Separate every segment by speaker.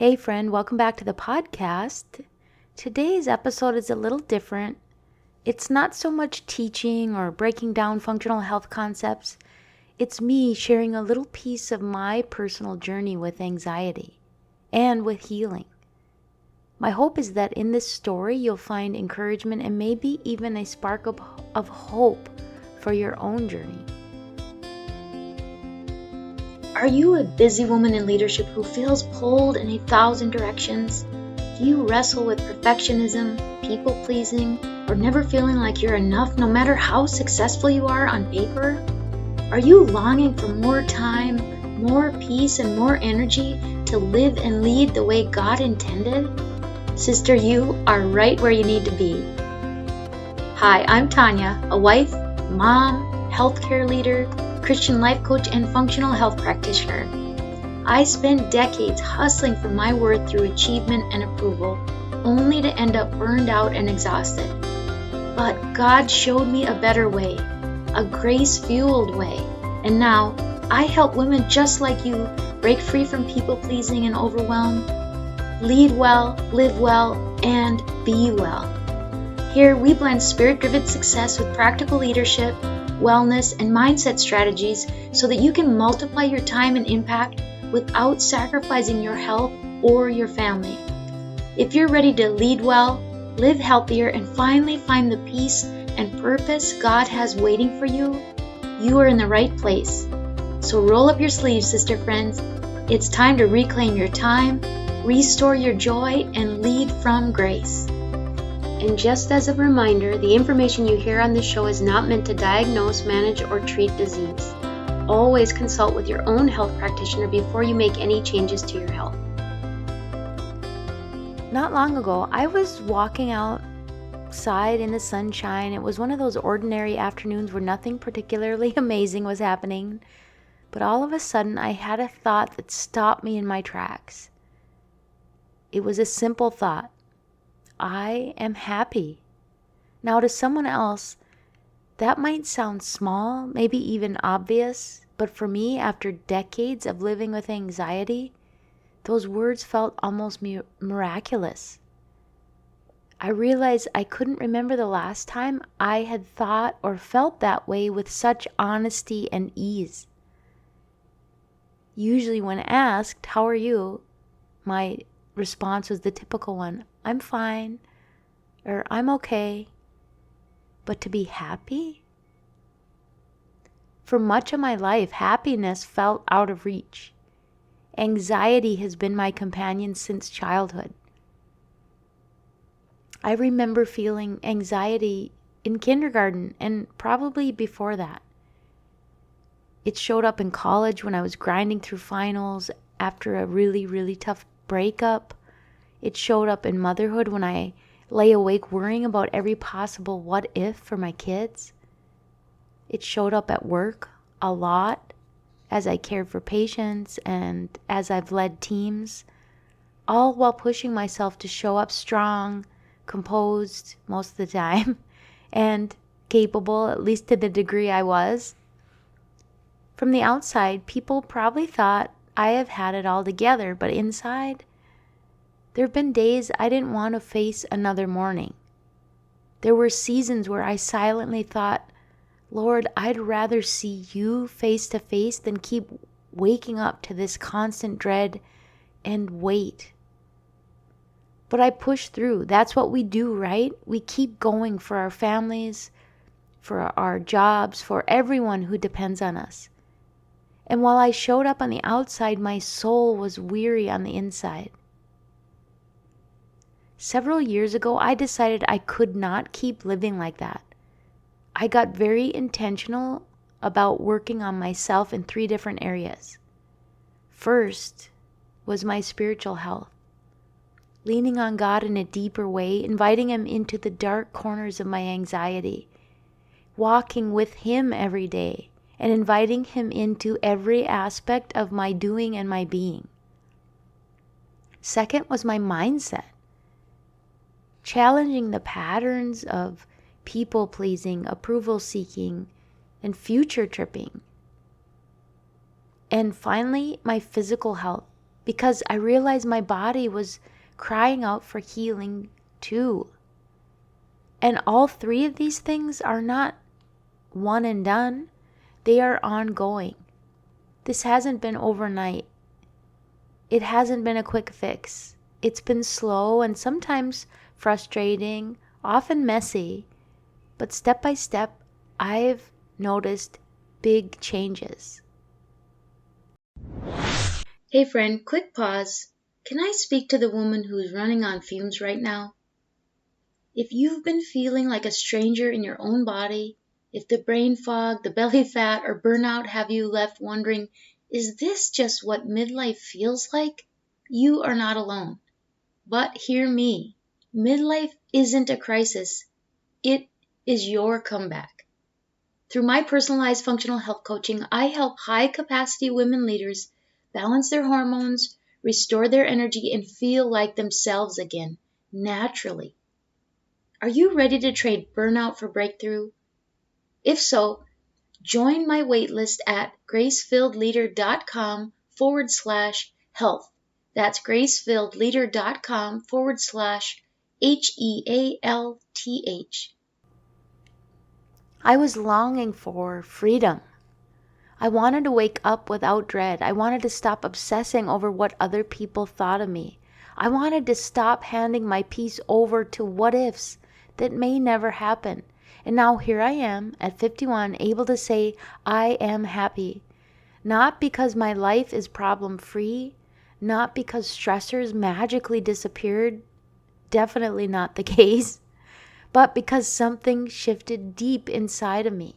Speaker 1: Hey friend, welcome back to the podcast. Today's episode is a little different. It's not so much teaching or breaking down functional health concepts. It's me sharing a little piece of my personal journey with anxiety and with healing. My hope is that in this story you'll find encouragement and maybe even a spark of hope for your own journey.
Speaker 2: Are you a busy woman in leadership who feels pulled in 1,000 directions? Do you wrestle with perfectionism, people-pleasing, or never feeling like you're enough no matter how successful you are on paper? Are you longing for more time, more peace, and more energy to live and lead the way God intended? Sister, you are right where you need to be. Hi, I'm Tanya, a wife, mom, healthcare leader, Christian life coach, and functional health practitioner. I spent decades hustling for my worth through achievement and approval, only to end up burned out and exhausted. But God showed me a better way, a grace-fueled way. And now, I help women just like you break free from people-pleasing and overwhelm, lead well, live well, and be well. Here, we blend spirit-driven success with practical leadership, wellness, and mindset strategies so that you can multiply your time and impact without sacrificing your health or your family. If you're ready to lead well, live healthier, and finally find the peace and purpose God has waiting for you, you are in the right place. So roll up your sleeves, sister friends. It's time to reclaim your time, restore your joy, and lead from grace. And just as a reminder, the information you hear on this show is not meant to diagnose, manage, or treat disease. Always consult with your own health practitioner before you make any changes to your health.
Speaker 1: Not long ago, I was walking outside in the sunshine. It was one of those ordinary afternoons where nothing particularly amazing was happening. But all of a sudden, I had a thought that stopped me in my tracks. It was a simple thought. I am happy. Now, to someone else, that might sound small, maybe even obvious, but for me, after decades of living with anxiety, those words felt almost miraculous. I realized I couldn't remember the last time I had thought or felt that way with such honesty and ease. Usually when asked, "How are you?" my response was the typical one, "I'm fine," or "I'm okay." But to be happy? For much of my life, happiness felt out of reach. Anxiety has been my companion since childhood. I remember feeling anxiety in kindergarten and probably before that. It showed up in college when I was grinding through finals after a really, really tough breakup. It showed up in motherhood when I lay awake worrying about every possible what if for my kids. It showed up at work a lot as I cared for patients and as I've led teams, all while pushing myself to show up strong, composed most of the time, and capable, at least to the degree I was. From the outside, people probably thought I have had it all together, but inside, there have been days I didn't want to face another morning. There were seasons where I silently thought, "Lord, I'd rather see you face to face than keep waking up to this constant dread and wait." But I pushed through. That's what we do, right? We keep going for our families, for our jobs, for everyone who depends on us. And while I showed up on the outside, my soul was weary on the inside. Several years ago, I decided I could not keep living like that. I got very intentional about working on myself in 3 different areas. First was my spiritual health, leaning on God in a deeper way, inviting Him into the dark corners of my anxiety, walking with Him every day, and inviting Him into every aspect of my doing and my being. Second was my mindset, challenging the patterns of people-pleasing, approval-seeking, and future tripping. And finally, my physical health, because I realized my body was crying out for healing too. And all three of these things are not one and done. They are ongoing. This hasn't been overnight. It hasn't been a quick fix. It's been slow and sometimes frustrating, often messy, but step by step, I've noticed big changes.
Speaker 2: Hey friend, quick pause. Can I speak to the woman who's running on fumes right now? If you've been feeling like a stranger in your own body, if the brain fog, the belly fat, or burnout have you left wondering, is this just what midlife feels like? You are not alone. But hear me, midlife isn't a crisis. It is your comeback. Through my personalized functional health coaching, I help high-capacity women leaders balance their hormones, restore their energy, and feel like themselves again, naturally. Are you ready to trade burnout for breakthrough? If so, join my waitlist at gracefilledleader.com/health. That's gracefilledleader.com/HEALTH.
Speaker 1: I was longing for freedom. I wanted to wake up without dread. I wanted to stop obsessing over what other people thought of me. I wanted to stop handing my peace over to what ifs that may never happen. And now here I am at 51, able to say I am happy. Not because my life is problem-free, not because stressors magically disappeared, definitely not the case, but because something shifted deep inside of me.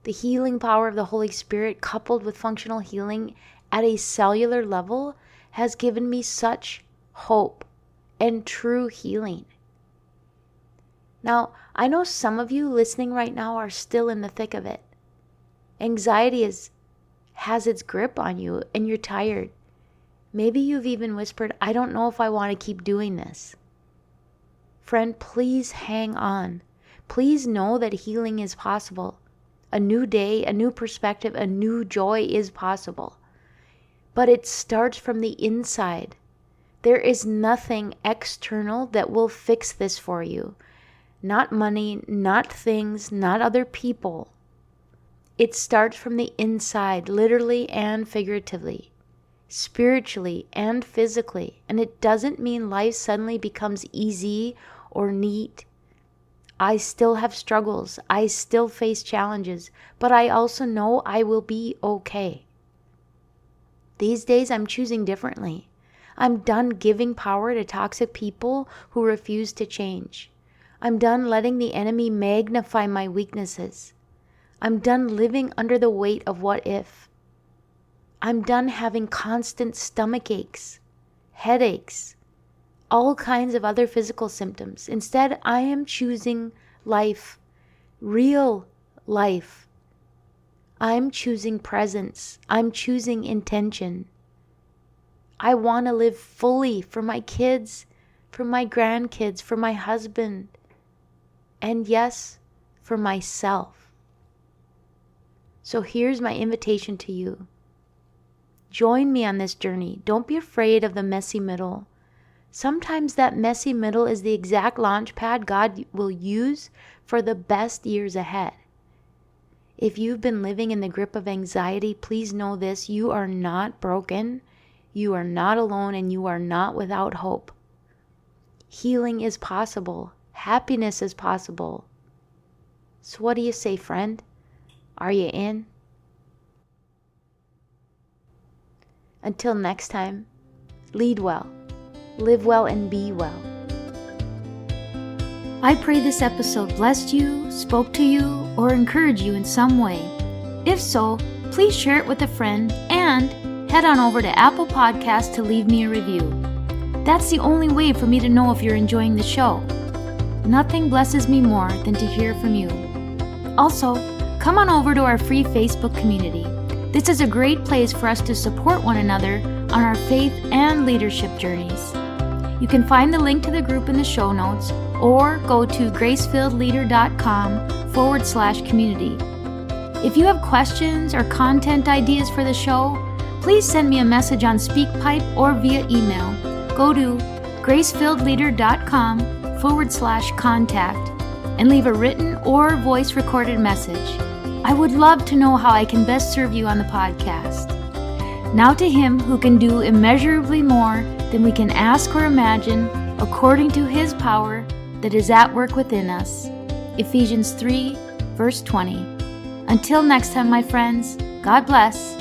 Speaker 1: The healing power of the Holy Spirit, coupled with functional healing at a cellular level, has given me such hope and true healing. Now, I know some of you listening right now are still in the thick of it. Anxiety has its grip on you and you're tired. Maybe you've even whispered, I don't know if I want to keep doing this. Friend, please hang on. Please know that healing is possible. A new day, a new perspective, a new joy is possible. But it starts from the inside. There is nothing external that will fix this for you. Not money, not things, not other people. It starts from the inside, literally and figuratively, spiritually and physically. And it doesn't mean life suddenly becomes easy or neat. I still have struggles. I still face challenges, but I also know I will be okay. These days I'm choosing differently. I'm done giving power to toxic people who refuse to change. I'm done letting the enemy magnify my weaknesses. I'm done living under the weight of what if. I'm done having constant stomach aches, headaches, all kinds of other physical symptoms. Instead, I am choosing life, real life. I'm choosing presence. I'm choosing intention. I want to live fully for my kids, for my grandkids, for my husband, and yes, for myself. So here's my invitation to you. Join me on this journey. Don't be afraid of the messy middle. Sometimes that messy middle is the exact launch pad God will use for the best years ahead. If you've been living in the grip of anxiety, please know this: you are not broken, you are not alone, and you are not without hope. Healing is possible. Happiness is possible. So what do you say, friend? Are you in? Until next time, lead well, live well, and be well. I pray this episode blessed you, spoke to you, or encouraged you in some way. If so, please share it with a friend and head on over to Apple Podcasts to leave me a review. That's the only way for me to know if you're enjoying the show. Nothing blesses me more than to hear from you. Also, come on over to our free Facebook community. This is a great place for us to support one another on our faith and leadership journeys. You can find the link to the group in the show notes or go to gracefilledleader.com/community. If you have questions or content ideas for the show, please send me a message on SpeakPipe or via email. Go to gracefilledleader.com/contact and leave a written or voice recorded message. I would love to know how I can best serve you on the podcast. Now to Him who can do immeasurably more than we can ask or imagine, according to His power that is at work within us. Ephesians 3, verse 20. Until next time, my friends, God bless.